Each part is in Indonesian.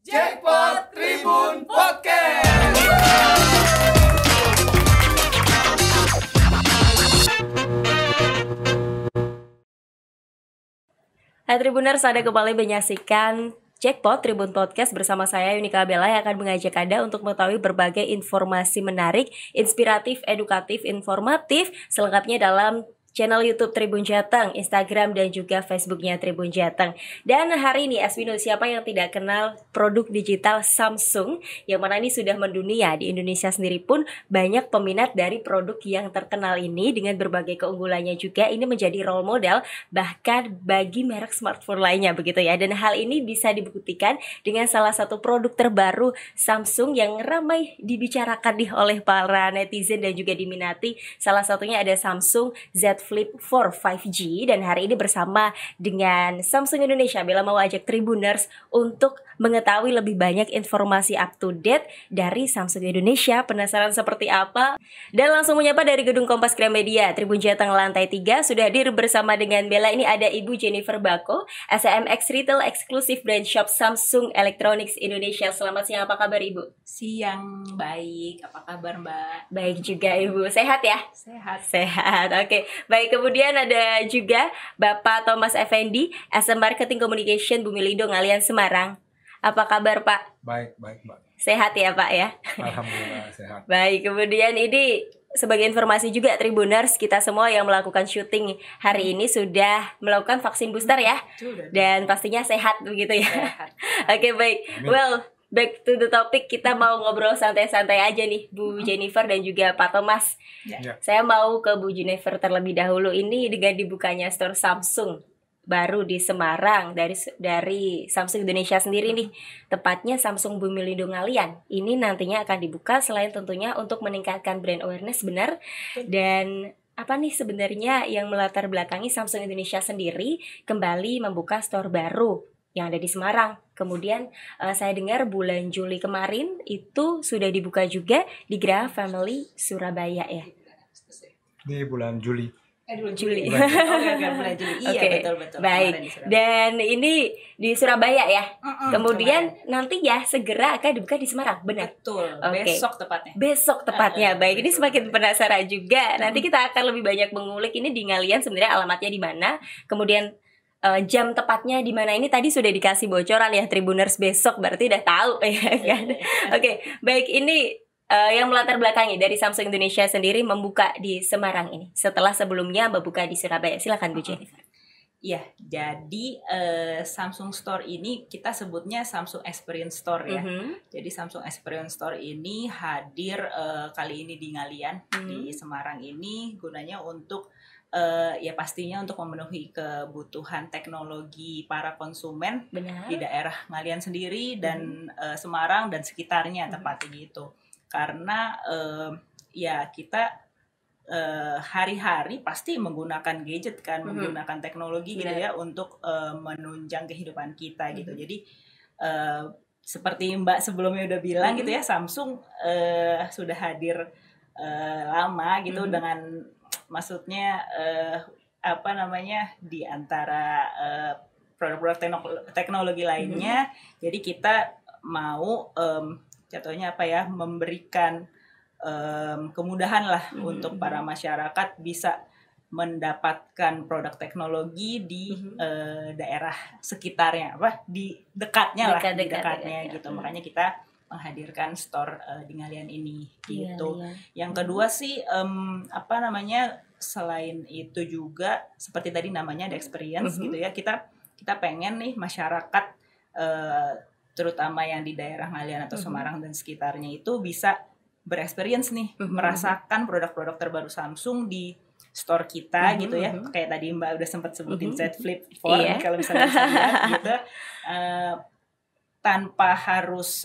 Jackpot Tribun Podcast. Hai Tribuners, Anda kembali menyaksikan Jackpot Tribun Podcast bersama saya Yunika Bella yang akan mengajak Anda untuk mengetahui berbagai informasi menarik, inspiratif, edukatif, informatif selengkapnya dalam channel YouTube Tribun Jateng, Instagram dan juga Facebooknya Tribun Jateng. Dan hari ini Aswino, siapa yang tidak kenal produk digital Samsung yang mana ini sudah mendunia. Di Indonesia sendiri pun banyak peminat dari produk yang terkenal ini dengan berbagai keunggulannya juga. Ini menjadi role model bahkan bagi merek smartphone lainnya begitu ya. Dan hal ini bisa dibuktikan dengan salah satu produk terbaru Samsung yang ramai dibicarakan oleh para netizen dan juga diminati. Salah satunya ada Samsung Z Flip 4 5G. Dan hari ini bersama dengan Samsung Indonesia, Bella mau ajak Tribuners untuk mengetahui lebih banyak informasi up to date dari Samsung Indonesia. Penasaran seperti apa? Dan langsung menyapa dari Gedung Kompas Gramedia Tribun Jateng lantai 3 sudah hadir bersama dengan Bella. Ini ada Ibu Jennifer Bako, SMX Retail Exclusive Brand Shop Samsung Electronics Indonesia. Selamat siang, apa kabar Ibu? Siang, baik. Apa kabar Mbak? Baik juga Ibu, sehat ya? Sehat. Oke. Baik, kemudian ada juga Bapak Thomas Effendi, SM Marketing Communication Bumilindo Ngalian Semarang. Apa kabar Pak? Baik Mbak. Sehat ya Pak ya? Alhamdulillah sehat. Baik, kemudian ini sebagai informasi juga Tribuners, kita semua yang melakukan syuting hari ini sudah melakukan vaksin booster ya. Dan pastinya sehat begitu ya. Oke, baik. Well, back to the topic, kita mau ngobrol santai-santai aja nih Bu Jennifer dan juga Pak Thomas. Ya. Saya mau ke Bu Jennifer terlebih dahulu. Ini dengan dibukanya store Samsung baru di Semarang dari Samsung Indonesia sendiri nih, tepatnya Samsung Bumilindo Ngalian. Ini nantinya akan dibuka selain tentunya untuk meningkatkan brand awareness, benar. Dan apa nih sebenarnya yang melatar belakangi Samsung Indonesia sendiri kembali membuka store baru yang ada di Semarang. Kemudian saya dengar bulan Juli kemarin itu sudah dibuka juga di Graha Family Surabaya ya. Di bulan Juli. Juli. Bulan Juli. Iya, Oke, betul. baik. Dan ini di Surabaya ya. Kemudian nanti ya segera akan dibuka di Semarang, benar? Betul. Oke. Besok tepatnya. Baik, ini semakin penasaran juga. Nanti kita akan lebih banyak mengulik ini di Ngalian sebenarnya alamatnya di mana. Kemudian jam tepatnya di mana ini tadi sudah dikasih bocoran ya Tribuners, besok berarti udah tahu ya kan. Oke, baik, ini yang melatar belakangi dari Samsung Indonesia sendiri membuka di Semarang ini setelah sebelumnya membuka di Surabaya. Silakan Bu Jennifer. Iya, jadi Samsung Store ini kita sebutnya Samsung Experience Store ya. Jadi Samsung Experience Store ini hadir kali ini di Ngalian di Semarang ini gunanya untuk ya pastinya untuk memenuhi kebutuhan teknologi para konsumen. Benar. Di daerah Ngalian sendiri dan Semarang dan sekitarnya tepatnya gitu. Karena ya kita hari-hari pasti menggunakan gadget kan, menggunakan teknologi gitu ya untuk menunjang kehidupan kita gitu. Jadi seperti Mbak sebelumnya udah bilang gitu ya, Samsung sudah hadir lama gitu dengan maksudnya di antara produk-produk teknologi lainnya. Jadi kita mau contohnya memberikan kemudahan lah untuk para masyarakat bisa mendapatkan produk teknologi di daerah sekitarnya, di dekatnya gitu. Makanya kita menghadirkan store di Ngalian ini gitu. Yang kedua sih selain itu juga seperti tadi namanya ada experience gitu ya. Kita pengen nih masyarakat terutama yang di daerah Ngalian atau Semarang dan sekitarnya itu bisa berexperience nih, merasakan produk-produk terbaru Samsung di store kita gitu ya. Kayak tadi Mbak udah sempat sebutin Z Flip 4 kalau misalnya bisa lihat gitu. Tanpa harus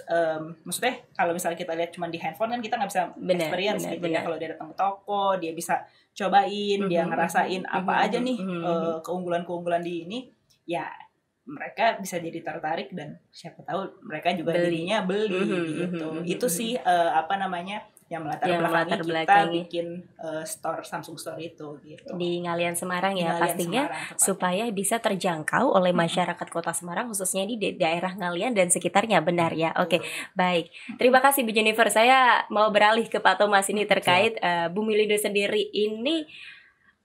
maksudnya kalau misalnya kita lihat cuma di handphone kan kita nggak bisa experience gitu ya. Kalau dia datang ke toko, dia bisa cobain, dia ngerasain apa aja nih keunggulan-keunggulan di ini, ya mereka bisa jadi tertarik dan siapa tahu mereka juga dirinya beli gitu. Itu sih yang melatar Yang belakangi melatar kita belakangi. bikin store Samsung Store itu gitu. Di Ngalian Semarang Di ya Ngalian pastinya, Semarang, tepatnya. supaya bisa terjangkau oleh masyarakat Kota Semarang, khususnya di daerah Ngalian dan sekitarnya, benar ya. Oke, baik. Terima kasih Bu Jennifer. Saya mau beralih ke Pak Thomas ini terkait Bumilindo sendiri ini.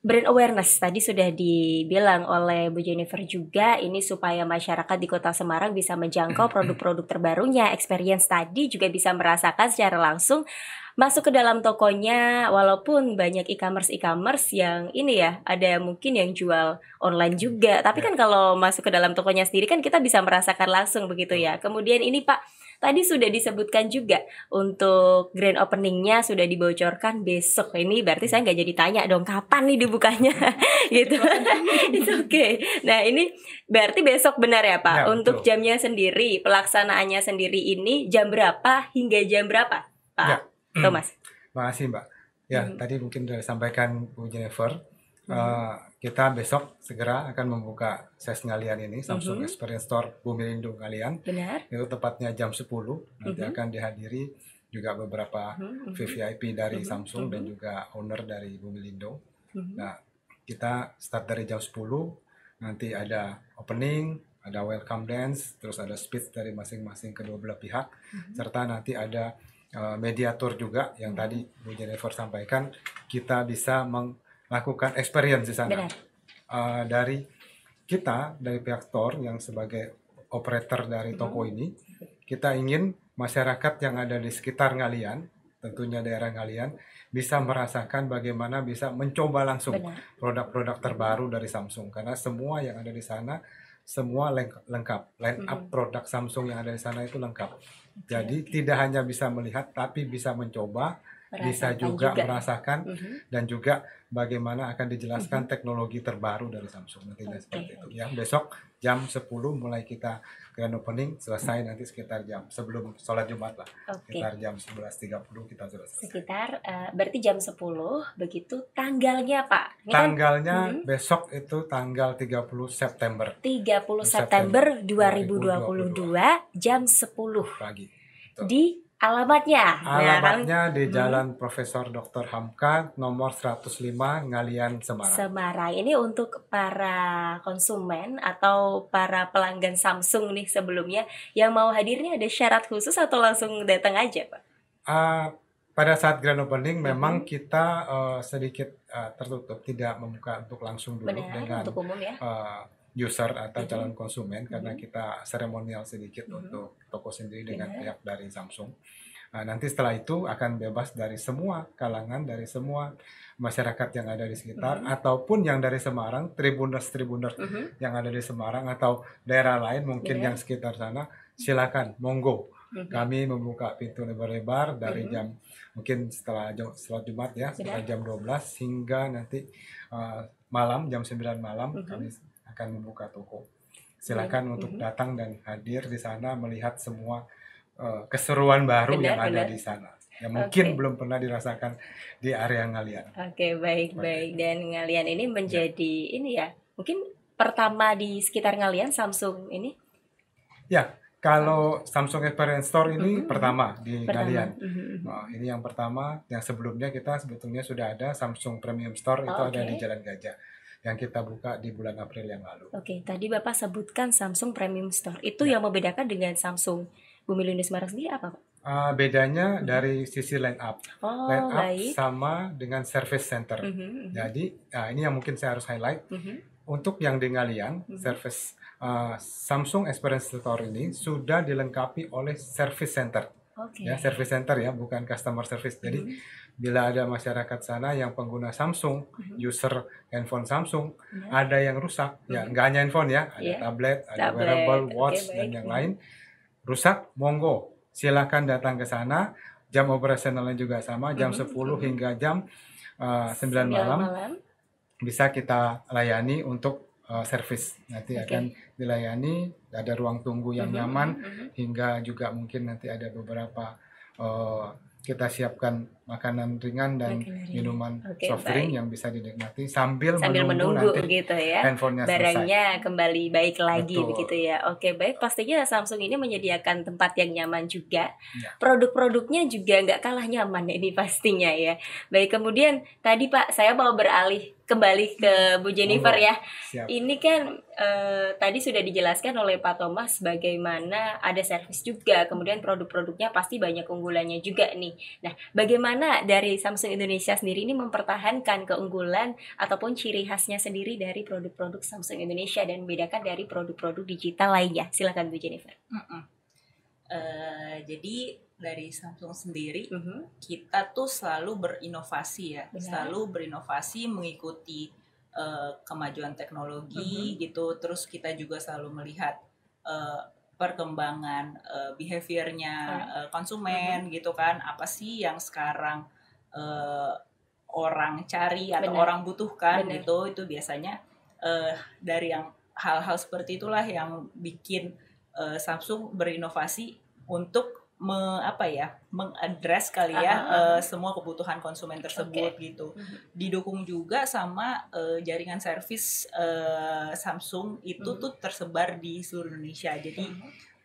Brand awareness tadi sudah dibilang oleh Bu Jennifer juga, ini supaya masyarakat di Kota Semarang bisa menjangkau produk-produk terbarunya. Experience tadi juga bisa merasakan secara langsung masuk ke dalam tokonya, walaupun banyak e-commerce yang ini ya, ada mungkin yang jual online juga. Tapi kan kalau masuk ke dalam tokonya sendiri kan kita bisa merasakan langsung begitu ya. Kemudian ini Pak, tadi sudah disebutkan juga untuk grand openingnya sudah dibocorkan besok. Ini berarti saya nggak jadi tanya dong kapan nih dibukanya gitu. It's okay. Nah ini berarti besok benar ya Pak? Ya, untuk betul. jamnya sendiri, pelaksanaannya sendiri ini jam berapa hingga jam berapa Pak Ya. Thomas? Makasih Mbak. Ya, tadi mungkin sudah disampaikan Bu Jennifer. Kita besok segera akan membuka ses Ngalian ini, Samsung Experience Store Bumilindo Ngalian. Benar. Itu tepatnya jam 10. Nanti akan dihadiri juga beberapa VVIP dari Samsung dan juga owner dari Bumilindo. Nah, kita start dari jam 10. Nanti ada opening, ada welcome dance, terus ada speech dari masing-masing kedua belah pihak, serta nanti ada mediator juga yang tadi Bu Jennifer sampaikan. Kita bisa melakukan experience di sana. Benar. Dari kita, dari pihak store yang sebagai operator dari toko ini, kita ingin masyarakat yang ada di sekitar Ngalian, tentunya daerah Ngalian, bisa merasakan bagaimana bisa mencoba langsung Benar. produk-produk terbaru dari Samsung. Karena semua yang ada di sana, semua lengkap. Line up produk Samsung yang ada di sana itu lengkap. Jadi tidak hanya bisa melihat, tapi bisa mencoba, bisa Merasakan juga juga. merasakan, dan juga bagaimana akan dijelaskan teknologi terbaru dari Samsung. Nantinya seperti itu. Ya, besok jam 10 mulai kita grand opening, selesai nanti sekitar jam sebelum sholat Jumat lah. Oke. Sekitar jam 11.30 kita sudah selesai. Sekitar berarti jam 10 begitu tanggalnya Pak. Ini kan Tanggalnya besok itu tanggal 30 September 30 September 2022 jam 10 pagi. di alamatnya. Alamatnya di Jalan Profesor Dr. Hamka nomor 105 Ngalian Semarang. Semarang. Ini untuk para konsumen atau para pelanggan Samsung nih sebelumnya yang mau hadirnya ada syarat khusus atau langsung datang aja Pak? Pada saat grand opening memang kita sedikit tertutup, tidak membuka untuk langsung dulu Benar, dengan untuk umum ya. user atau calon konsumen, karena kita seremonial sedikit untuk toko sendiri dengan pihak dari Samsung. Nanti setelah itu akan bebas dari semua kalangan, dari semua masyarakat yang ada di sekitar, ataupun yang dari Semarang, tribuners yang ada di Semarang atau daerah lain mungkin yang sekitar sana, silakan, monggo. Kami membuka pintu lebar-lebar dari jam mungkin setelah sholat Jumat ya, sekitar jam 12 hingga nanti malam jam 9 malam kami akan membuka toko. Silakan untuk datang dan hadir di sana melihat semua keseruan baru yang ada di sana. Yang mungkin belum pernah dirasakan di area Ngalian. Oke, baik. Dan Ngalian ini menjadi ini ya, mungkin pertama di sekitar Ngalian Samsung ini. Ya, kalau Samsung Experience Store ini pertama di Ngalian. Nah, ini yang pertama. Yang sebelumnya kita sebetulnya sudah ada Samsung Premium Store, itu ada di Jalan Gajah, yang kita buka di bulan April yang lalu. Oke, tadi Bapak sebutkan Samsung Premium Store. Itu yang membedakan dengan Samsung Bumilindo Semarang sendiri apa Pak? Bedanya dari sisi line up. Line up baik. sama dengan service center. Jadi, ini yang mungkin saya harus highlight. Untuk yang di Ngalian, service Samsung Experience Store ini sudah dilengkapi oleh service center. Ya, service center ya, bukan customer service. Jadi, bila ada masyarakat sana yang pengguna Samsung, user handphone Samsung, ada yang rusak, ya nggak hanya handphone ya, ada tablet, ada wearable, watch, dan yang lain, rusak, monggo, silakan datang ke sana. Jam operasionalnya juga sama, jam 10 hingga jam 9 malam. Bisa kita layani untuk servis. Nanti akan dilayani, ada ruang tunggu yang nyaman, hingga juga mungkin nanti ada beberapa kita siapkan makanan ringan dan Makanan ringan. minuman Oke, soft drink baik. yang bisa dinikmati sambil menunggu nanti gitu ya, handphonenya selesai. barangnya kembali baik lagi Betul. begitu ya. Oke, baik, pastinya Samsung ini menyediakan tempat yang nyaman juga. Ya. Produk-produknya juga nggak kalah nyaman ini pastinya ya. Baik, kemudian tadi Pak, saya mau beralih kembali ke Bu Jennifer Monggo. ya. Siap. Ini kan tadi sudah dijelaskan oleh Pak Thomas bagaimana ada servis juga, kemudian produk-produknya pasti banyak unggulannya juga nih. Nah, bagaimana dari Samsung Indonesia sendiri ini mempertahankan keunggulan ataupun ciri khasnya sendiri dari produk-produk Samsung Indonesia dan membedakan dari produk-produk digital lainnya? Silakan Bu Jennifer. Jadi dari Samsung sendiri Mhm. kita tuh selalu berinovasi ya, Benar. selalu berinovasi mengikuti kemajuan teknologi gitu. Terus kita juga selalu melihat perkembangan behaviornya konsumen gitu kan, apa sih yang sekarang orang cari atau Benar. orang butuhkan Benar. gitu. Itu biasanya dari yang hal-hal seperti itulah yang bikin Samsung berinovasi untuk mengadres kali ya semua kebutuhan konsumen tersebut gitu. Didukung juga sama jaringan servis Samsung itu tuh tersebar di seluruh Indonesia. Jadi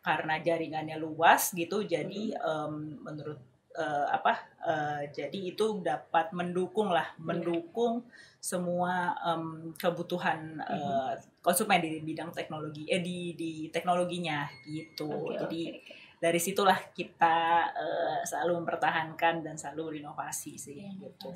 karena jaringannya luas gitu, jadi menurut jadi itu dapat mendukung semua kebutuhan konsumen di bidang teknologi di teknologinya gitu. Jadi dari situlah kita selalu mempertahankan dan selalu berinovasi sih gitu.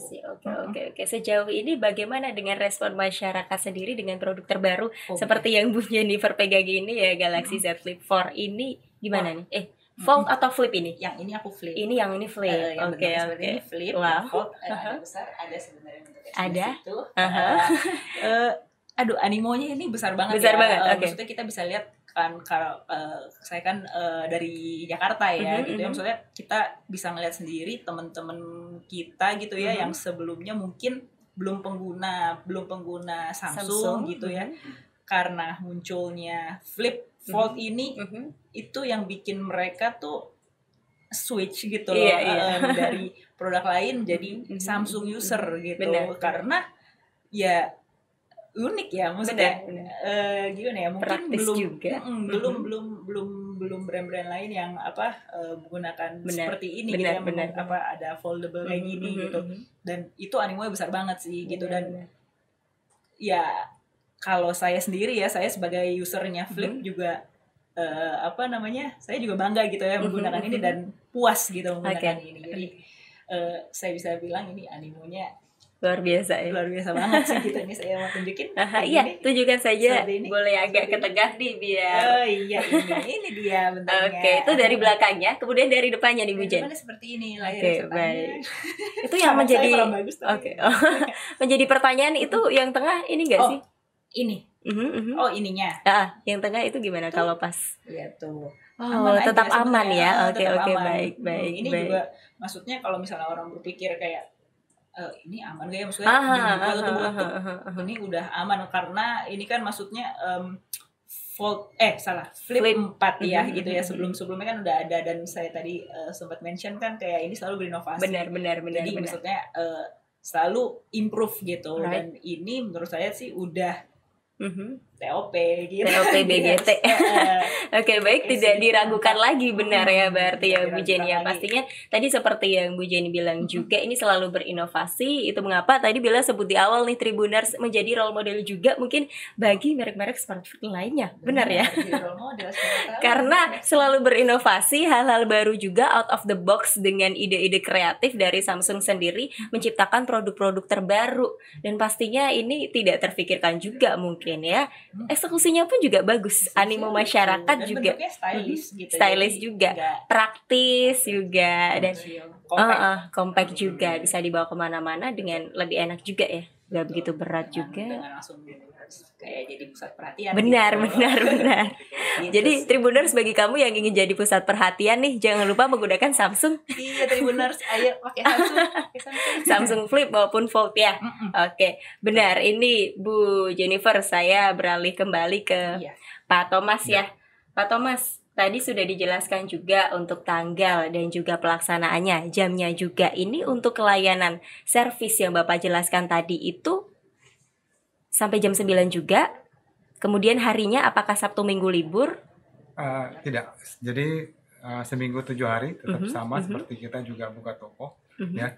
Oke. Sejauh ini bagaimana dengan respon masyarakat sendiri dengan produk terbaru seperti yang Bu Jennifer pegang ini ya, Galaxy Z Flip 4 ini gimana nih? Fold atau flip ini? Yang ini aku flip. Ini yang ini flip. Oke. Ini flip. Wow. Fold ada besar, ada sebenarnya bentuknya ada. Itu. Aduh, animonya ini besar banget. Besar banget. Maksudnya kita bisa lihat kan kalau saya kan dari Jakarta ya gitu ya, maksudnya kita bisa ngeliat sendiri teman-teman kita gitu ya yang sebelumnya mungkin belum pengguna Samsung gitu ya, karena munculnya Flip Fold ini itu yang bikin mereka tuh switch gitu loh dari produk lain jadi Samsung user gitu. Benar. Karena ya unik ya, maksudnya gimana ya, mungkin praktis belum juga. belum brand-brand lain yang menggunakan seperti ini gitu ya, ada foldable kayak gini gitu, dan itu animonya besar banget sih gitu. Dan ya kalau saya sendiri ya, saya sebagai usernya Flip juga saya juga bangga gitu ya menggunakan ini dan puas gitu menggunakan ini. Jadi saya bisa bilang ini animonya luar biasa ya. Luar biasa banget sih gitu. Ini saya mau tunjukin. Iya, tunjukkan saja. Boleh agak ke tengah nih biar. Oh iya, ini dia bentuknya. Oke, itu dari belakangnya, kemudian dari depannya nih Bu Jen. Seperti ini layar. Oke, baik. Itu yang menjadi menjadi pertanyaan itu yang tengah ini enggak sih? Ini. Oh, ininya. Yang tengah itu gimana tuh, kalau pas? Ya tuh. Tetap aman ya. Oke, baik. Ini juga maksudnya kalau misalnya orang berpikir kayak ini aman gak ya, maksudnya ini udah aman karena ini kan maksudnya Flip 4 ya gitu ya. Sebelumnya kan udah ada, dan saya tadi sempat mention kan kayak ini selalu berinovasi. Benar. Jadi maksudnya selalu improve gitu. Dan ini menurut saya sih udah TOP gitu. TOP BGT. Oke, baik, tidak diragukan lagi, benar ya berarti ya Bu Jenny ya. Pastinya tadi seperti yang Bu Jenny bilang juga, ini selalu berinovasi. Itu mengapa tadi Bella sebut di awal nih, Tribuners menjadi role model juga mungkin bagi merek-merek smartphone lainnya. Benar ya? Karena selalu berinovasi, hal-hal baru juga out of the box dengan ide-ide kreatif dari Samsung sendiri menciptakan produk-produk terbaru, dan pastinya ini tidak terfikirkan juga mungkin ya. Eksekusinya pun juga bagus, animo masyarakat juga stylish gitu. Stylish juga, praktis juga, dan compact juga, bisa dibawa kemana-mana dengan lebih enak juga ya, nggak begitu berat juga. Dengan langsung kayak jadi pusat perhatian. Benar. Gitu. Jadi Tribuners, bagi kamu yang ingin jadi pusat perhatian nih, jangan lupa menggunakan Samsung. Iya, Tribuners, ayo pakai Samsung. Samsung Flip maupun Fold ya. Oke, benar. Ini Bu Jennifer, saya beralih kembali ke Pak Thomas ya. Pak Thomas, Tadi sudah dijelaskan juga untuk tanggal dan juga pelaksanaannya, jamnya juga. Ini untuk layanan servis yang Bapak jelaskan tadi itu sampai jam 9 juga. Kemudian harinya apakah Sabtu Minggu libur? Tidak. Jadi seminggu 7 hari tetap Mhm, sama mhm. seperti kita juga buka toko Mhm. ya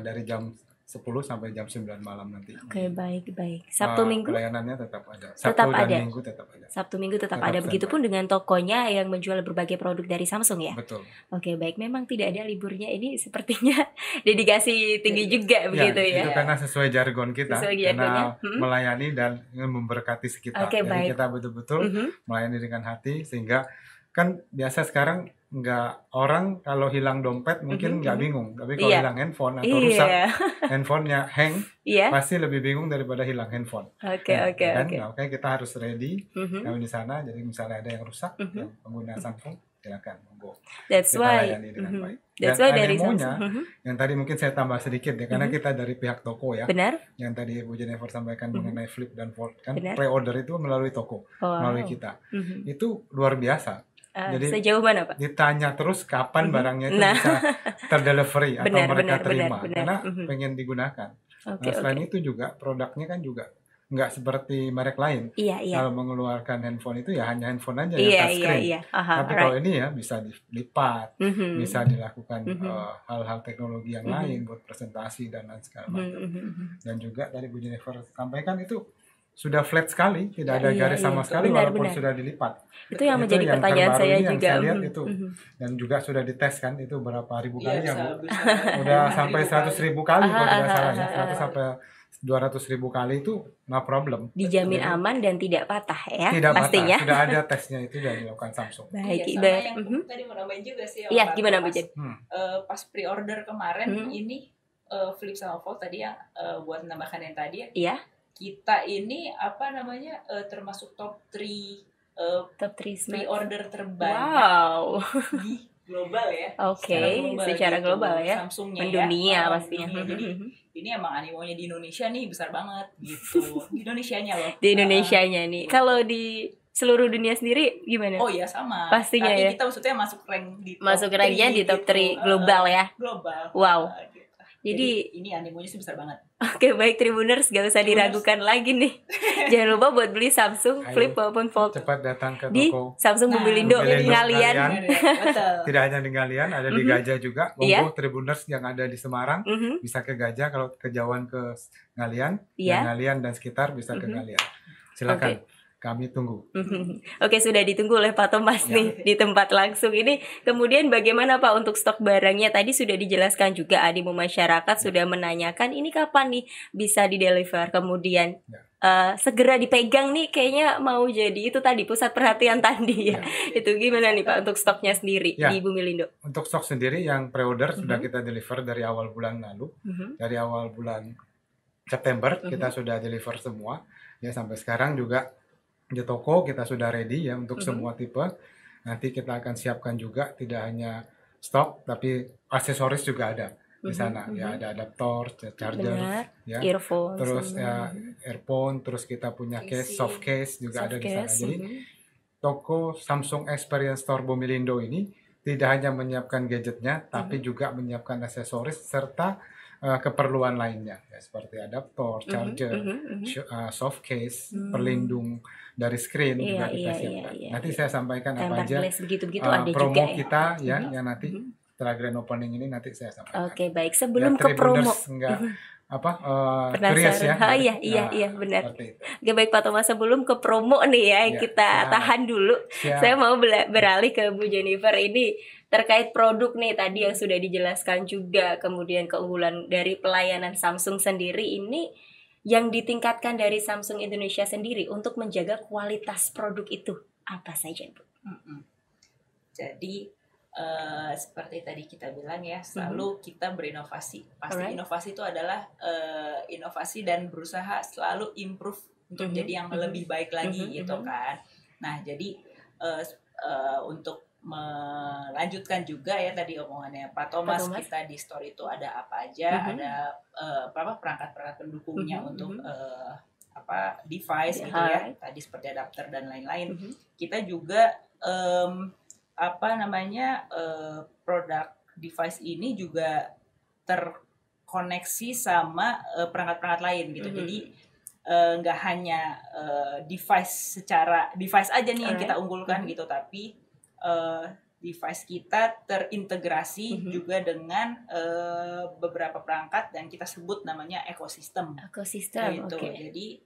dari jam 10 sampai jam 9 malam nanti. Oke, baik. Sabtu Minggu Pelayanannya tetap ada. tetap Sabtu dan ada. Minggu tetap ada. Sabtu Minggu tetap Tetap ada. standby. Begitupun dengan tokonya yang menjual berbagai produk dari Samsung ya. Betul. Oke, baik. Memang tidak ada liburnya. Ini sepertinya dedikasi tinggi juga begitu ya. Itu karena sesuai jargon kita, Sesuai karena jargonnya. melayani dan ingin memberkati sekitar. Oke, Jadi baik. kita betul-betul Mhm. melayani dengan hati, sehingga kan biasa sekarang nggak, orang kalau hilang dompet mungkin nggak bingung, tapi kalau Iya. hilang handphone atau rusak Iya. handphonenya hang, Iya. pasti lebih bingung daripada hilang handphone. Oke. Kan? Nah, makanya kita harus ready Mhm. kami di sana. Jadi misalnya ada yang rusak, Mhm. yang pengguna Samsung, silakan monggo. That's Kita why. layani dengan Mhm. baik. That's Dan why dari animonya, Samsung. Mhm. yang tadi mungkin saya tambah sedikit ya, karena kita dari pihak toko ya, Benar? yang tadi Bu Jennifer sampaikan mengenai Flip dan Fold, kan Benar. pre-order itu melalui toko, Wow. melalui kita. Mhm. Itu luar biasa. Jadi Sejauh mana, Pak? ditanya terus kapan barangnya itu Nah. bisa terdelivery atau Benar, mereka benar, terima, benar. karena Mhm. pengen digunakan. Oke, Nah, selain oke. itu juga produknya kan juga nggak seperti merek lain. Iya. Kalau mengeluarkan handphone itu ya hanya handphone aja yang Iya. touchscreen. Aha, Tapi alright. kalau ini ya bisa dilipat, Mhm. bisa dilakukan Mhm. hal-hal teknologi yang lain buat presentasi dan lain segala macam. Dan juga tadi Bu Jennifer sampaikan itu sudah flat sekali, tidak ada Iya, garis sama sekali benar, walaupun benar. sudah dilipat. Itu yang menjadi yang pertanyaan terbaru saya ini yang juga. saya lihat Mhm. itu. Mhm. Dan juga sudah dites kan, itu berapa ribu kali ya Bu? bisa Udah sampai 100.000 kali kalau tidak salah ya. 100 Ah. sampai 200.000 kali itu no problem. Dijamin Jadi, aman dan tidak patah ya, tidak pastinya. patah. Sudah ada tesnya itu sudah dilakukan Samsung. Baik, Iya, sama Ibar. yang Mhm. tadi mau nambahin juga sih. Iya, Pak, gimana Bu pas, Jen? pas pre-order kemarin Hmm. ini Flip sama Fold tadi yang buat menambahkan yang tadi ya, Iya, kita ini termasuk top 3 top 3 smartphone. pre-order terbanyak Wow. di global ya. Oke, secara gitu, global ya. Samsungnya Mendunia ya. pastinya. Mendunia. Jadi ini emang animonya di Indonesia nih besar banget gitu. Di Indonesianya loh. Di Indonesianya nih. Kalau di seluruh dunia sendiri gimana? Oh iya sama. Pastinya Tapi ya. kita maksudnya masuk rank di Masuk top ranknya 3 di top gitu. 3 global ya. Global. Wow. Gitu. Jadi ini animonya sih besar banget. oke, baik Tribuners, gak usah diragukan lagi nih. Jangan lupa buat beli Samsung Ayo, Flip maupun Fold cepat datang ke di toko. Samsung Bumilindu Bumilindu Ngalian. Ngalian. Betul. Tidak hanya di Ngalian, ada di Gajah juga. Iya. Monggo Tribuners yang ada di Semarang Mhm. bisa ke Gajah, kalau kejauhan ke Ngalian, Iya. Ngalian dan sekitar bisa ke Ngalian. Silakan. Kami tunggu. Oke, sudah ditunggu oleh Pak Thomas nih di tempat langsung ini. Kemudian bagaimana Pak untuk stok barangnya? Tadi sudah dijelaskan juga animo masyarakat sudah menanyakan ini kapan nih bisa di-deliver. Kemudian segera dipegang nih, kayaknya mau jadi itu tadi pusat perhatian tadi ya. Itu gimana nih Pak untuk stoknya sendiri Ya. di Bumilindo? Untuk stok sendiri yang pre-order sudah kita deliver dari awal bulan lalu. Dari awal bulan September kita sudah deliver semua. Ya, sampai sekarang juga di toko kita sudah ready ya untuk semua tipe. Nanti kita akan siapkan juga tidak hanya stok tapi aksesoris juga ada di sana. Ya, ada adaptor, charger, Benar. ya. Earphone. Terus ya earphone, terus kita punya case, soft case juga ada di sana. Jadi toko Samsung Experience Store Bumilindo ini tidak hanya menyiapkan gadgetnya, tapi juga menyiapkan aksesoris serta keperluan lainnya, ya, seperti adaptor, charger, soft case, pelindung dari screen juga kita siapkan. Nanti saya sampaikan apa aja begitu-begitu ada promo juga ya. kita ya, yang nanti setelah grand opening ini nanti saya sampaikan. Oke, baik. Sebelum Ya, ke promo. Tribuners nggak curious ya. Iya, benar. Seperti itu. Oke, baik Pak Thomas, sebelum ke promo nih ya, Ya, kita tahan dulu. Siap. Saya mau beralih ke Bu Jennifer ini terkait produk nih tadi yang sudah dijelaskan juga, kemudian keunggulan dari pelayanan Samsung sendiri ini yang ditingkatkan dari Samsung Indonesia sendiri untuk menjaga kualitas produk itu apa saja, Bu? Jadi seperti tadi kita bilang ya, selalu kita berinovasi. Pasti inovasi itu adalah inovasi dan berusaha selalu improve untuk jadi yang lebih baik lagi gitu kan. Nah, jadi untuk melanjutkan juga ya tadi omongannya Pak Thomas, kita di store itu ada apa aja, ada perangkat-perangkat pendukungnya untuk device gitu ya, tadi seperti adapter dan lain-lain. Kita juga apa namanya produk device ini juga terkoneksi sama perangkat-perangkat lain gitu. Jadi nggak hanya device aja nih yang kita unggulkan gitu, tapi device kita terintegrasi juga dengan beberapa perangkat dan kita sebut namanya ekosistem gitu. Jadi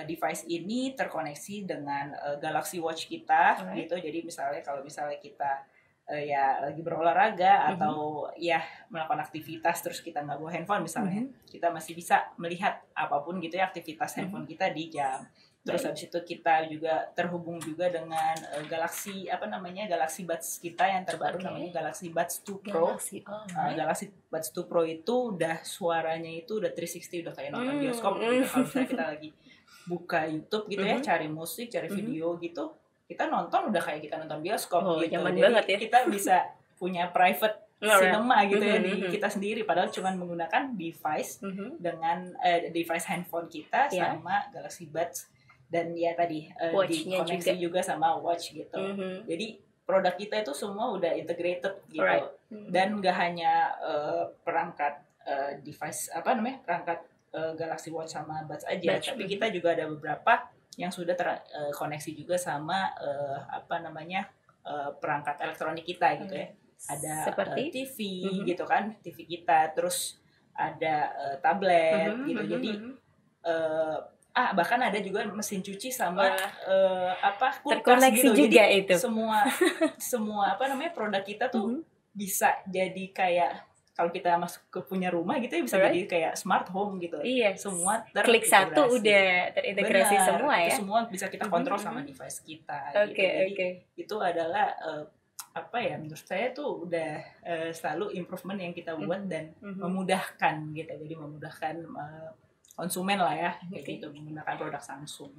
device ini terkoneksi dengan Galaxy Watch kita gitu. Jadi kalau misalnya kita ya lagi berolahraga atau ya melakukan aktivitas terus kita nggak bawa handphone misalnya, kita masih bisa melihat apapun gitu ya aktivitas handphone kita di jam. Terus habis itu kita juga terhubung juga dengan Galaxy Buds kita yang terbaru namanya Galaxy Buds 2 Pro. Galaxy Buds 2 Pro itu udah suaranya itu udah 360, udah kayak nonton bioskop gitu. Kalau misalnya kita lagi buka YouTube gitu ya, cari musik, cari video gitu, kita nonton udah kayak kita nonton bioskop gitu. Nyaman jadi banget ya. kita bisa punya private cinema gitu ya di kita sendiri, padahal cuma menggunakan device dengan device handphone kita sama Galaxy Buds. Dan ya tadi dikoneksi juga sama watch gitu. Jadi produk kita itu semua udah integrated gitu. Dan gak hanya perangkat device perangkat Galaxy Watch sama Buds aja, tapi kita juga ada beberapa yang sudah terkoneksi juga sama perangkat elektronik kita gitu ya. Ada seperti TV gitu kan, TV kita, terus ada tablet gitu. Jadi bahkan ada juga mesin cuci sama kulkas terkoneksi gitu. Juga jadi itu. semua produk kita tuh bisa jadi kayak kalau kita masuk ke punya rumah gitu ya, bisa jadi kayak smart home gitu. Semua klik satu udah terintegrasi. Benar, semua ya. Itu semua bisa kita kontrol sama device kita. Gitu. Jadi itu adalah menurut saya tuh udah selalu improvement yang kita buat dan memudahkan gitu. Jadi memudahkan konsumen lah ya, kayak gitu, menggunakan produk Samsung.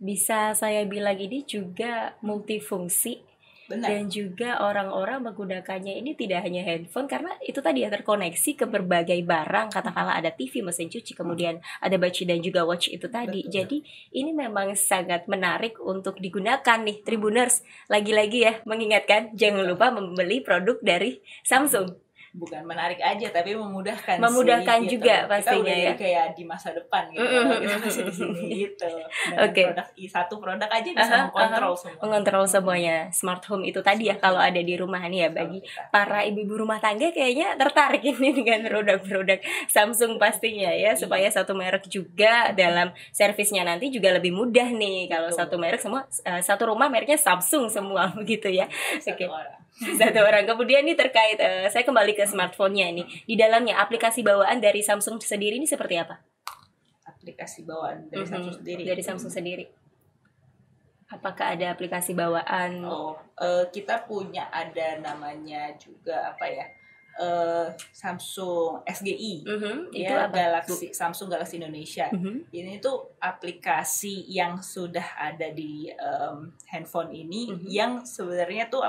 Bisa saya bilang ini juga multifungsi. Benar. Dan juga orang-orang menggunakannya ini tidak hanya handphone, karena itu tadi ya terkoneksi ke berbagai barang, katakanlah ada TV, mesin cuci, kemudian ada baju dan juga watch itu tadi. Betul. Jadi ini memang sangat menarik untuk digunakan nih Tribuners. Lagi-lagi ya mengingatkan jangan lupa membeli produk dari Samsung. Bukan menarik aja tapi memudahkan sih, juga gitu. Pastinya kita udah ya kayak di masa depan gitu kita masih di sini gitu. Satu produk aja bisa mengontrol semuanya. Smart home itu tadi ya kalau ada di rumah nih ya, bagi para ibu-ibu rumah tangga kayaknya tertarik ini dengan produk-produk Samsung pastinya ya, supaya satu merek juga dalam servisnya nanti juga lebih mudah nih. Kalau satu merek semua, satu rumah mereknya Samsung semua begitu ya. Satu orang. Kemudian nih terkait saya kembali ke smartphone-nya ini. Di dalamnya aplikasi bawaan dari Samsung sendiri ini seperti apa? Aplikasi bawaan dari Samsung sendiri. Dari Samsung sendiri. Apakah ada aplikasi bawaan? Kita punya ada namanya juga Samsung SGI. Itu apa? Samsung Galaxy Indonesia. Ini tuh aplikasi yang sudah ada di handphone ini yang sebenarnya tuh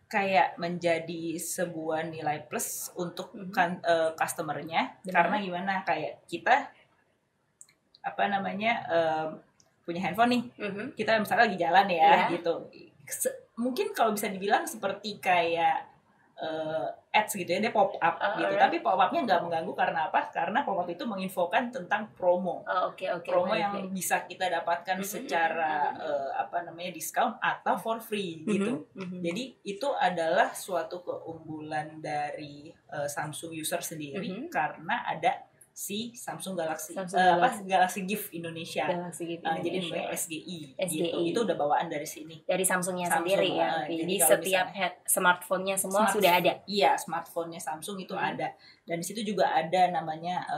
kayak menjadi sebuah nilai plus untuk customernya. Karena gimana, kayak kita punya handphone nih, kita misalnya lagi jalan ya gitu, mungkin kalau bisa dibilang seperti kayak ads gitu ya, dia pop up gitu, tapi pop upnya nggak mengganggu. Karena apa? Karena pop up itu menginfokan tentang promo. Promo yang bisa kita dapatkan secara diskon atau for free gitu. Jadi itu adalah suatu keunggulan dari Samsung user sendiri, karena ada si Samsung Galaxy Gift Indonesia. Jadi namanya SGI. Gitu. Itu udah bawaan dari sini. Dari Samsungnya sendiri ya. Jadi setiap smartphone-nya semua sudah ada. Iya, smartphone-nya Samsung itu ada. Dan di situ juga ada namanya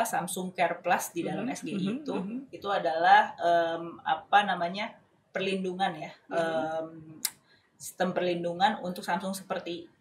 Samsung Care Plus di dalam SGI itu. Itu adalah perlindungan ya. Sistem perlindungan untuk Samsung seperti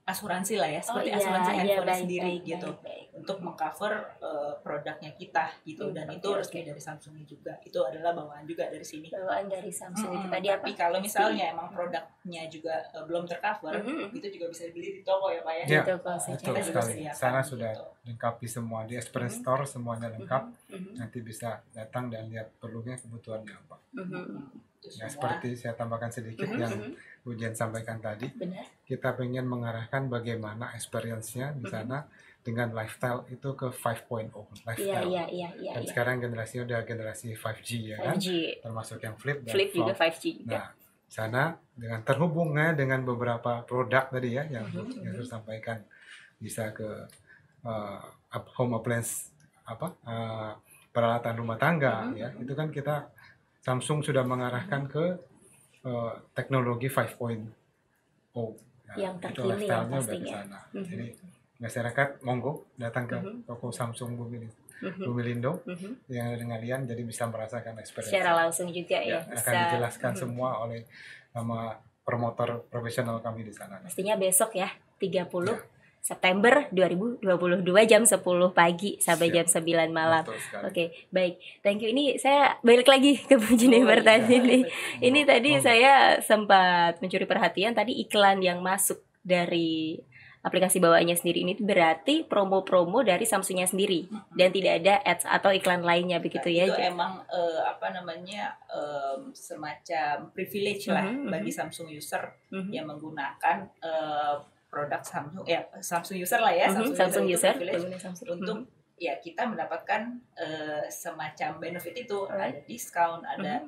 asuransi lah ya, seperti asuransi handphone sendiri gitu, untuk mengcover produknya kita gitu, dan itu resmi dari Samsung juga, itu adalah bawaan juga dari sini. Bawaan dari Samsung itu tadi Tapi kalau misalnya emang produknya juga belum tercover, itu juga bisa dibeli di toko ya Pak ya. Ya, Kita betul juga sekali. siapkan Sana gitu. sudah lengkapi semua di Experience Store, semuanya lengkap. Nanti bisa datang dan lihat perlunya, kebutuhannya apa. Itu Ya, semua. seperti saya tambahkan sedikit yang Bu Jen sampaikan tadi, Benar. kita pengen mengarahkan bagaimana experience-nya di sana dengan lifestyle itu ke 5.0 lifestyle. Iya. Dan sekarang generasinya udah generasi 5G ya kan, 5G. termasuk yang flip dan Flip juga flop. 5G juga. Nah, sana dengan terhubungnya dengan beberapa produk tadi ya yang saya sampaikan, bisa ke home appliance, peralatan rumah tangga ya, itu kan kita Samsung sudah mengarahkan ke teknologi 5.0 Yang itu terkini lifestyle-nya yang udah di pastinya. sana. Jadi masyarakat monggo datang ke toko Samsung Bumilindo yang ada di Ngalian, jadi bisa merasakan experience Secara langsung juga ya, akan bisa. dijelaskan semua oleh sama promotor profesional kami di sana. Pastinya besok ya, 30 Ya. September 2022 jam 10 pagi sampai Siap. jam 9 malam. Betul sekali. Oke, baik. Thank you. Ini saya balik lagi ke Bu Jennifer tadi nih. Ini tadi saya sempat mencuri perhatian tadi iklan yang masuk dari aplikasi bawaannya sendiri ini berarti promo-promo dari Samsungnya sendiri dan tidak ada ads atau iklan lainnya begitu ya. Itu emang semacam privilege lah bagi Samsung user yang menggunakan produk Samsung, ya Samsung user lah ya, Samsung itu user privilege Samsung. untuk ya kita mendapatkan semacam benefit itu, Alright. ada diskon, ada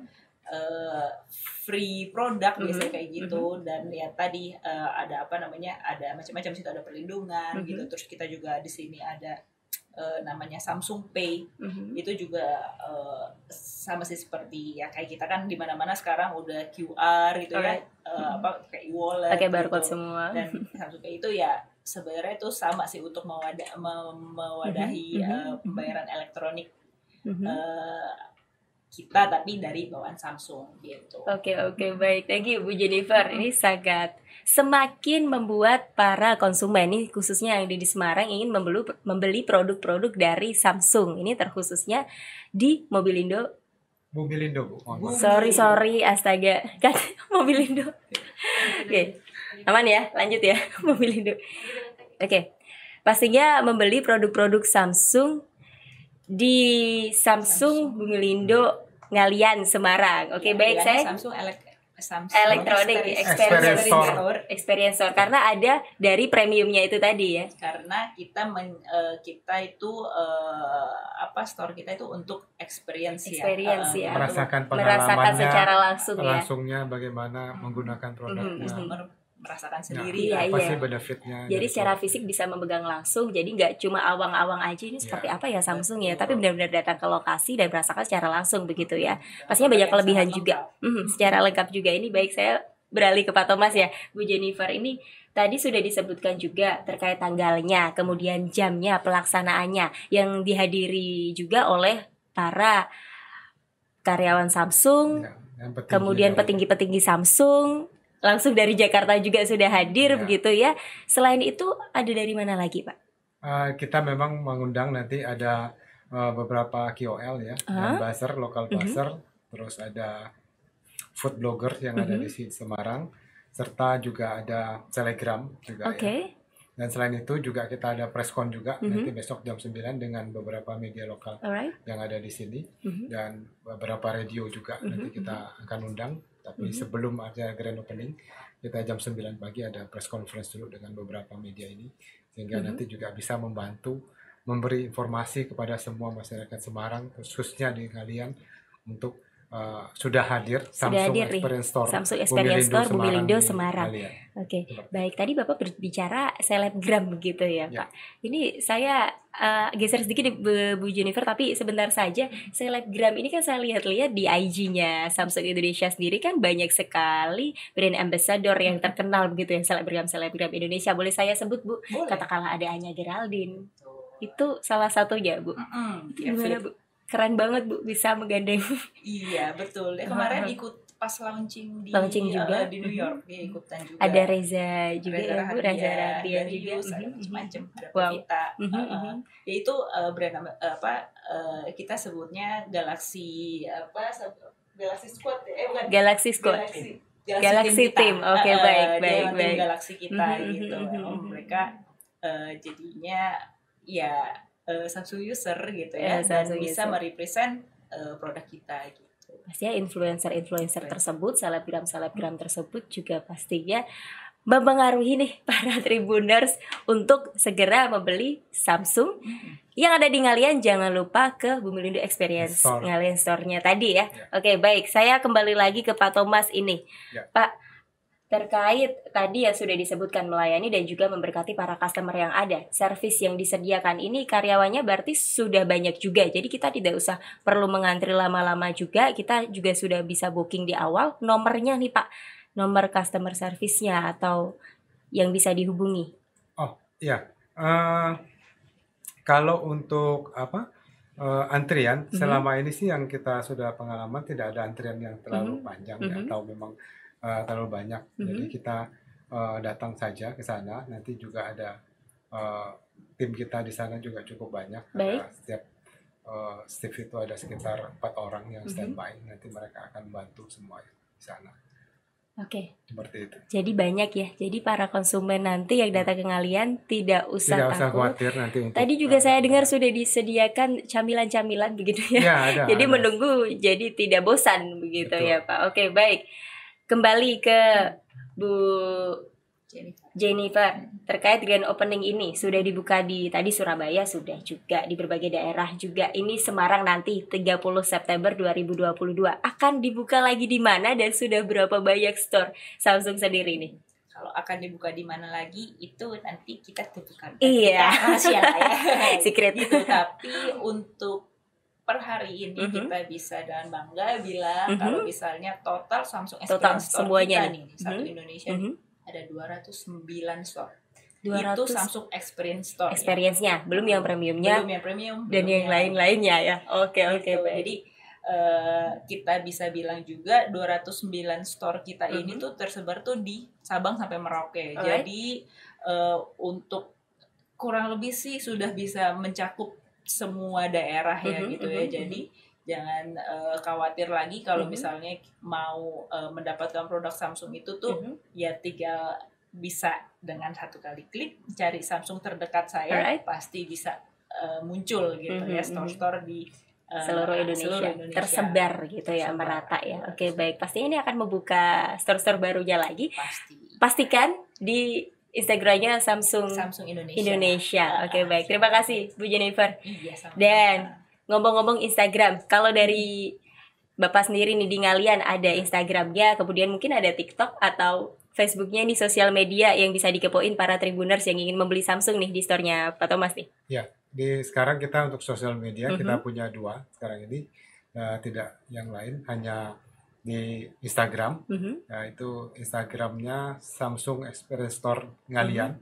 free produk biasanya kayak gitu, dan ya tadi ada ada macam-macam, situ ada perlindungan gitu, terus kita juga di sini ada namanya Samsung Pay, itu juga sama sih seperti ya kayak kita kan di mana-mana sekarang udah QR gitu ya, kayak e-wallet, pakai barcode gitu. semua. Dan Samsung Pay itu ya sebenarnya itu sama sih untuk mewadahi pembayaran elektronik kita, tapi dari bawaan Samsung gitu. Oke, baik. Thank you Bu Jennifer. Ini sangat semakin membuat para konsumen ini khususnya yang di Semarang ingin membeli produk-produk dari Samsung. Ini terkhususnya di Mobilindo. Bumilindo, Bu. Sorry, astaga. Kan Mobilindo. Oke. Aman ya? Lanjut ya. Mobilindo. Oke. Pastinya membeli produk-produk Samsung di Samsung Bumilindo Ngalian Semarang. Oke, baik. Saya Samsung Electronic Experience Store karena ada dari premiumnya itu tadi ya. Karena kita itu store kita itu untuk experience ya. Merasakan merasakan secara langsung ya. langsungnya bagaimana menggunakan produknya. Merasakan sendiri Iya, apa sih benefitnya. Jadi secara fisik bisa memegang langsung, jadi nggak cuma awang-awang aja ini seperti apa ya Samsung ya, tapi benar-benar datang ke lokasi dan merasakan secara langsung begitu ya. Pastinya banyak kelebihan juga, secara lengkap juga. Ini baik, saya beralih ke Pak Thomas ya, Bu Jennifer. Ini tadi sudah disebutkan juga terkait tanggalnya, kemudian jamnya, pelaksanaannya yang dihadiri juga oleh para karyawan Samsung, kemudian petinggi-petinggi Samsung. Langsung dari Jakarta juga sudah hadir begitu ya. Selain itu ada dari mana lagi Pak? Kita memang mengundang nanti ada beberapa KOL ya, dan buzzer, lokal buzzer, terus ada food blogger yang ada di Semarang, serta juga ada Telegram juga ya. Dan selain itu juga kita ada preskon juga nanti besok jam 9 dengan beberapa media lokal yang ada di sini, dan beberapa radio juga nanti kita akan undang. Tapi sebelum ada grand opening, kita jam 9 pagi ada press conference dulu dengan beberapa media ini, sehingga nanti juga bisa membantu memberi informasi kepada semua masyarakat Semarang, khususnya di Ngalian, untuk sudah hadir Samsung Experience Store, Samsung Experience Store Bumilindo di Semarang. Ngalian. Oke, baik. Tadi Bapak berbicara selebgram begitu ya, Pak. Ini saya geser sedikit Bu Jennifer, tapi sebentar saja. Selebgram ini kan saya lihat-lihat di IG-nya Samsung Indonesia sendiri kan banyak sekali brand ambassador yang terkenal begitu ya, selebgram Indonesia. Boleh saya sebut, Bu? Boleh. Katakanlah ada Anya Geraldine. Itu salah satunya, Bu. Itu gimana, Bu? Keren banget Bu bisa menggandeng. Iya betul. Ya, kemarin ikut pas launching Launching juga. di New York, dia ikutan juga. Ada Reza juga Reza ya Bu, Reza Rahadian, Radian dari juga. Yus, ada macam-macam, ada Wow. Pevita. Mhm. Ya itu brand kita sebutnya Galaxy Galaxy Squad bukan Galaxy Squad. Galaxy Team. kita. Oke, baik, Dia baik, tim baik. Galaxy kita gitu. Mhm. Mereka jadinya ya Samsung user gitu ya, dan Samsung bisa user. merepresent produk kita gitu. Pastinya influencer tersebut, selebgram tersebut juga pastinya mempengaruhi nih para Tribuners untuk segera membeli Samsung. Yang ada di Ngalian, jangan lupa ke Bumilundo Experience Store. Ngalian Store-nya tadi ya. Ya. Oke, baik. Saya kembali lagi ke Pak Thomas ini. Ya. Pak, terkait tadi yang sudah disebutkan melayani dan juga memberkati para customer yang ada. Servis yang disediakan ini karyawannya berarti sudah banyak juga. Jadi kita tidak usah perlu mengantri lama-lama juga. Kita juga sudah bisa booking di awal. Nomornya nih Pak, nomor customer service-nya atau yang bisa dihubungi. Oh iya, kalau untuk antrian selama ini sih yang kita sudah pengalaman tidak ada antrian yang terlalu panjang ya, atau memang terlalu banyak. Jadi kita datang saja ke sana. Nanti juga ada tim kita di sana juga cukup banyak. Baik. Ada setiap shift itu ada sekitar 4 orang yang standby. Nanti mereka akan bantu semua di sana. Oke. Seperti itu. Jadi banyak ya. Jadi para konsumen nanti yang datang ke Ngalian tidak usah Tidak usah takut. khawatir nanti untuk. Tadi juga saya dengar sudah disediakan camilan-camilan begitu ya. Ya, ada. Jadi ada. menunggu jadi tidak bosan begitu Betul. ya Pak. Oke, baik. Kembali ke Bu Jennifer, terkait grand opening ini sudah dibuka di tadi Surabaya, sudah juga di berbagai daerah juga. Ini Semarang nanti 30 September 2022 akan dibuka lagi di mana dan sudah berapa banyak store Samsung sendiri nih? Kalau akan dibuka di mana lagi itu nanti kita tentukan. Iya. Kita rahasia lah ya. Secret. Gitu. Tapi untuk per hari ini kita bisa dengan bangga bilang kalau misalnya total Samsung Experience Store semuanya kita nih satu Indonesia ada 209 store. 200 Itu Samsung Experience Store. Experience-nya, belum yang premiumnya. Belum yang premium Dan yang lain-lainnya ya. Oke, gitu. baik. Jadi kita bisa bilang juga 209 store kita ini tuh tersebar tuh di Sabang sampai Merauke. Alright. Jadi untuk kurang lebih sih sudah bisa mencakup semua daerah ya gitu ya. Jadi jangan khawatir lagi kalau misalnya mau mendapatkan produk Samsung itu tuh ya tinggal bisa dengan satu kali klik cari Samsung terdekat saya. Alright. Pasti bisa muncul gitu ya store-store di seluruh Indonesia tersebar gitu ya, merata ya. Oke, baik. Pastinya ini akan membuka store-store barunya lagi. Pasti. Pastikan di Instagramnya Samsung Indonesia. Oke, baik. Terima kasih Bu Jennifer. Iya, sama-sama. Dan ngomong-ngomong Instagram, kalau dari Bapak sendiri nih di Ngalian ada Instagramnya, kemudian mungkin ada TikTok atau Facebooknya nih, sosial media yang bisa dikepoin para Tribuners yang ingin membeli Samsung nih di store-nya Pak Thomas nih. Ya, sekarang kita untuk sosial media kita punya 2 sekarang ini, tidak yang lain, hanya di Instagram, yaitu Instagramnya Samsung Experience Store Ngalian,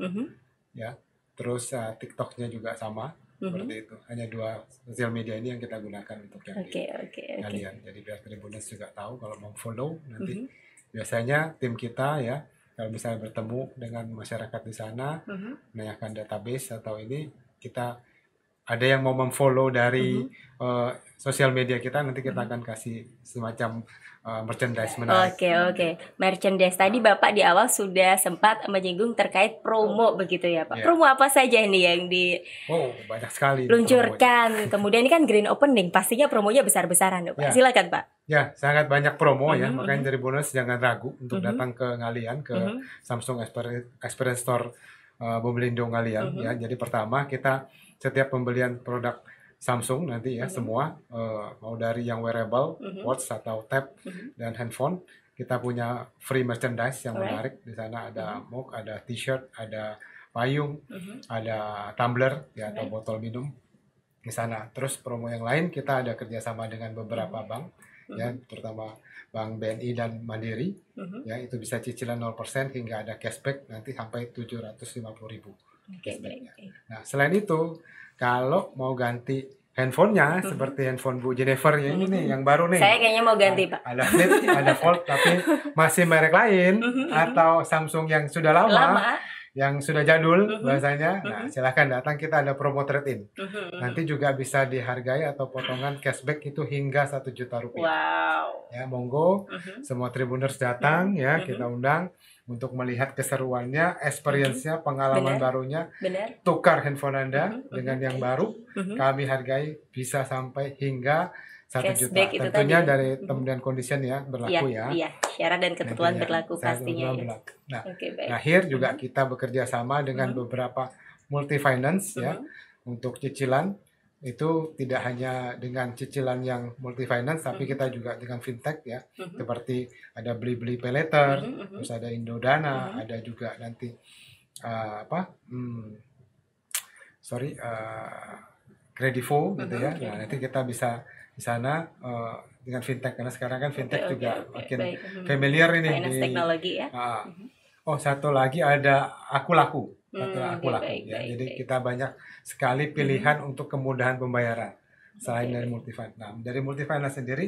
ya. Terus TikToknya juga sama, seperti itu. Hanya 2 sosial media ini yang kita gunakan untuk yang di Ngalian. Jadi biar Tribuners juga tahu kalau mau follow nanti. Biasanya tim kita ya, kalau misalnya bertemu dengan masyarakat di sana, menanyakan database atau ini, kita ada yang mau memfollow dari sosial media kita, nanti kita akan kasih semacam merchandise menarik. Oke. Merchandise tadi Bapak di awal sudah sempat menyinggung terkait promo begitu ya Pak. Ya. Promo apa saja nih yang Banyak sekali diluncurkan? Kemudian ini kan grand opening, pastinya promonya besar-besaran Pak. Ya. Silakan Pak. Ya, sangat banyak promo ya, makanya dari bonus jangan ragu untuk datang ke Ngalian, ke Samsung Experience Store Bumilundo Ngalian ya. Jadi pertama kita setiap pembelian produk Samsung nanti ya semua, mau dari yang wearable, watch atau tab dan handphone, kita punya free merchandise yang menarik. Di sana ada mug, ada t-shirt, ada payung, ada tumbler ya atau botol minum di sana. Terus promo yang lain kita ada kerjasama dengan beberapa bank ya, terutama Bank BNI dan Mandiri ya, itu bisa cicilan 0% hingga ada cashback nanti sampai 750.000 cashbacknya. Nah, selain itu kalau mau ganti handphonenya seperti handphone Bu Jennifer yang ini nih, yang baru nih. Saya kayaknya mau ganti, Pak. Ada Flip, ada Fold, tapi masih merek lain, atau Samsung yang sudah lama. Yang sudah jadul bahasanya. Nah, silahkan datang, kita ada promo trade-in. Nanti juga bisa dihargai atau potongan cashback itu hingga 1 juta rupiah. Wow. Ya, monggo semua Tribuners datang ya, kita undang untuk melihat keseruannya, experience-nya, pengalaman barunya. Benar. Tukar handphone Anda dengan yang baru, kami hargai bisa sampai hingga 1 juta. Cashback itu Tentunya tadi. dari term dan condition ya berlaku ya. Iya, syarat dan ketentuan Nantinya, berlaku syarat pastinya ketentuan ya. berlaku. Nah, Oke, baik. terakhir juga kita bekerja sama dengan beberapa multi finance ya, untuk cicilan. Itu tidak hanya dengan cicilan yang multi finance, tapi kita juga dengan fintech ya, seperti ada beli-beli pay later, terus ada Indodana, ada juga nanti Kredivo gitu ya. Nah, nanti kita bisa di sana dengan fintech, karena sekarang kan fintech juga makin baik. familiar ini Finance di teknologi ya. Oh, satu lagi ada Aku Laku. Aku oke, Laku baik, ya. baik, Jadi baik. kita banyak sekali pilihan untuk kemudahan pembayaran selain dari multifinance. Nah, dari multifinance sendiri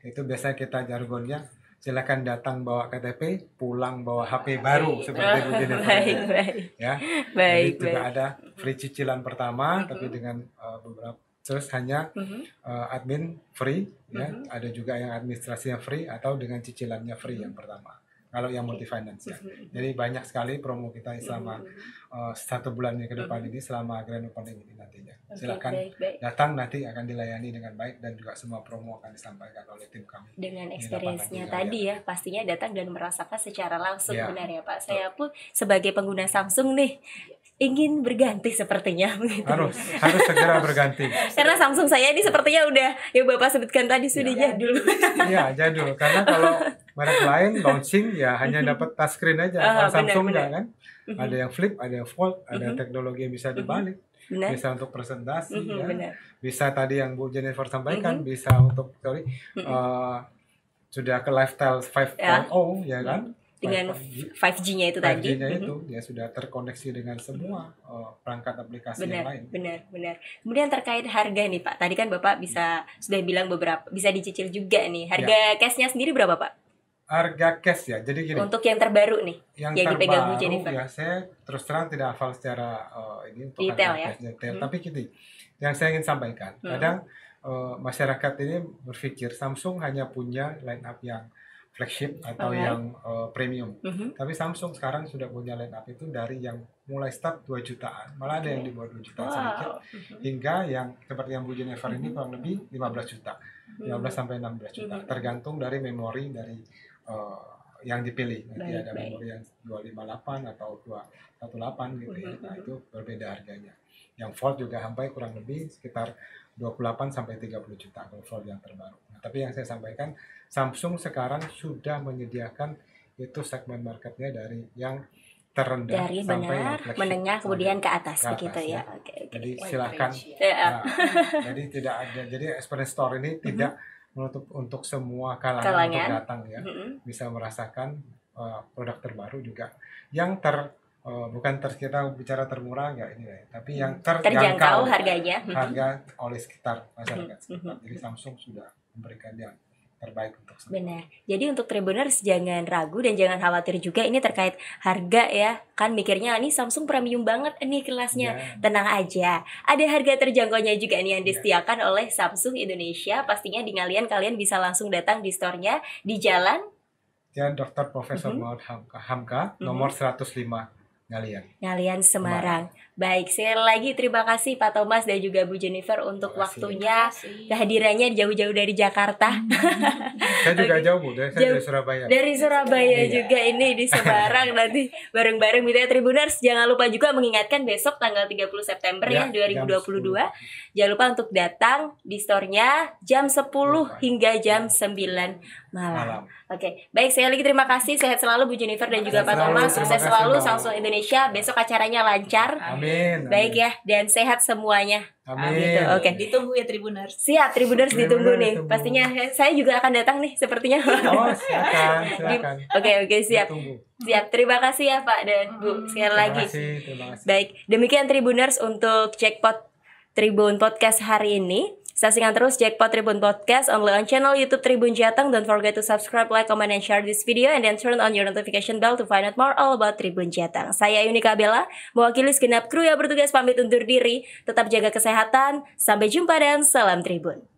itu biasanya kita jargonnya silakan datang bawa KTP, pulang bawa HP baru seperti Bu Jennifer. Baik, baik. Ya. Baik, Jadi juga baik. ada free cicilan pertama, tapi dengan beberapa terus hanya admin free ya. Ada juga yang administrasinya free atau dengan cicilannya free yang pertama. Kalau yang multi finance ya. Jadi banyak sekali promo kita selama 1 bulan ke depan ini, selama grand opening ini nantinya. Silakan baik. datang, nanti akan dilayani dengan baik dan juga semua promo akan disampaikan oleh tim kami. Dengan Di experience-nya lapangan tadi ya, pastinya datang dan merasakan secara langsung. Ya. Benar ya Pak. Saya pun sebagai pengguna Samsung nih ingin berganti sepertinya begitu. Harus segera berganti. Karena Samsung saya ini sepertinya udah yang Bapak sebutkan tadi sudah jadul. Iya, jadul. Karena kalau merek lain launching ya hanya dapat touchscreen aja. Kalau Samsung enggak kan? Ada yang flip, ada yang fold, ada teknologi yang bisa dibalik. Benar. Bisa untuk presentasi ya. Benar. Bisa tadi yang Bu Jennifer sampaikan, bisa untuk sudah ke lifestyle 5.0 ya kan? Dengan 5G-nya itu tadi. 5G-nya itu ya sudah terkoneksi dengan semua perangkat aplikasi yang lain. Benar. Kemudian terkait harga nih Pak. Tadi kan Bapak sudah bilang beberapa bisa dicicil juga nih. Harga cashnya sendiri berapa Pak? Harga cash ya. Jadi gini. Untuk yang terbaru nih, yang dipegang Bu Jennifer. Ya, saya terus terang tidak hafal secara ini untuk detail harga ya. cash detail. Tapi gini, yang saya ingin sampaikan, kadang masyarakat ini berpikir Samsung hanya punya line up yang flagship atau yang premium. Tapi Samsung sekarang sudah punya line up itu dari yang mulai start 2 jutaan, malah ada yang di bawah 2 jutaan sedikit, hingga yang seperti yang Bu Jennifer ini kurang lebih 15 juta, 15 sampai 16 juta, tergantung dari memori dari yang dipilih. Nanti ada memori yang 258 atau 218 gitu ya. Nah, itu berbeda harganya. Yang Fold juga sampai kurang lebih sekitar 28 sampai 30 juta kalau Fold yang terbaru. Nah, tapi yang saya sampaikan, Samsung sekarang sudah menyediakan itu segmen marketnya dari yang terendah dari sampai yang benar, flagship, menengah kemudian ke atas ke begitu atas, ya. ya. Oke. Jadi silakan. Ya. Jadi tidak ada. Jadi experience store ini tidak menutup untuk semua kalangan untuk datang ya. Bisa merasakan produk terbaru juga yang bukan kita bicara termurah enggak ini ya, tapi yang terjangkau harganya. Harga oleh sekitar masyarakat sekitar. Jadi Samsung sudah memberikan yang terbaik untuk semua. Benar. Jadi untuk Tribuners jangan ragu dan jangan khawatir juga ini terkait harga ya. Kan mikirnya ini Samsung premium banget ini kelasnya. Tenang aja. Ada harga terjangkaunya juga nih yang disediakan oleh Samsung Indonesia. Pastinya di kalian bisa langsung datang di store-nya di Jalan Dr. Profesor Muhammad Hamka nomor 105 Ngalian Semarang. Baik, sekali lagi terima kasih Pak Thomas dan juga Bu Jennifer untuk waktunya, kehadirannya jauh-jauh dari Jakarta. Saya juga jauh Bu, saya dari Surabaya. Dari Surabaya juga ini di Semarang nanti bareng-bareng Mitra Tribuners. Jangan lupa juga mengingatkan besok tanggal 30 September ya 2022. Jangan lupa untuk datang di store-nya jam 10 hingga jam 9 malam. Oke, baik sekali lagi terima kasih. Sehat selalu Bu Jennifer dan juga Pak Thomas. Sukses selalu Samsung Indonesia. Besok acaranya lancar. Amin. Baik ya, dan sehat semuanya. Amin. Oke. Ditunggu ya Tribuners. Siap, Tribuners ditunggu nih. Pastinya saya juga akan datang nih sepertinya. Oh, silakan. Oke, siap. Siap. Terima kasih ya Pak dan Bu sekali lagi. Terima kasih. Baik, demikian Tribuners untuk Jackpot Tribun Podcast hari ini. Saksikan terus Jackpot Tribun Podcast only on channel YouTube Tribun Jateng. Don't forget to subscribe, like, comment, and share this video, and then turn on your notification bell to find out more all about Tribun Jateng. Saya Yunika Bella, mewakili segenap kru yang bertugas pamit undur diri. Tetap jaga kesehatan, sampai jumpa dan salam Tribun.